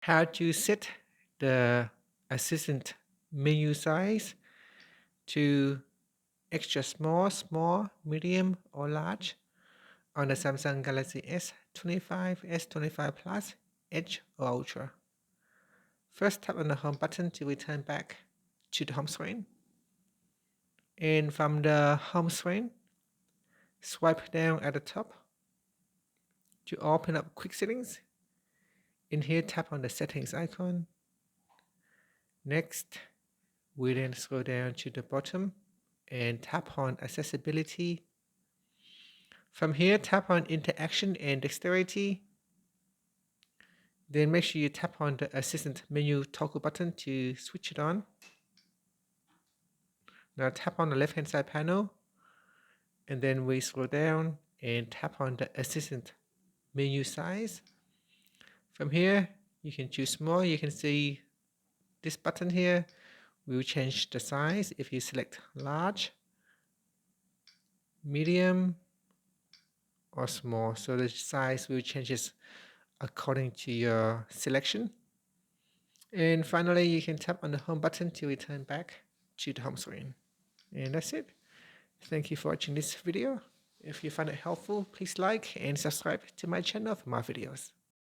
how to set the assistant menu size to extra small, medium, or large on the Samsung Galaxy S25, S25 Plus, Edge, or Ultra. First, tap on the home button to return back to the home screen. And from the home screen, swipe down at the top to open up quick settings. In here, tap on the settings icon. Next, we then scroll down to the bottom and tap on accessibility. From here, tap on interaction and dexterity. Then make sure you tap on the assistant menu toggle button to switch it on. Now tap on the left hand side panel, and then we scroll down and tap on the assistant menu size. From here, you can choose more. You can see this button here will change the size if you select large, medium, or small. So the size will change according to your selection. And finally, you can tap on the home button to return back to the home screen. And that's it. Thank you for watching this video. If you find it helpful, please like and subscribe to my channel for more videos.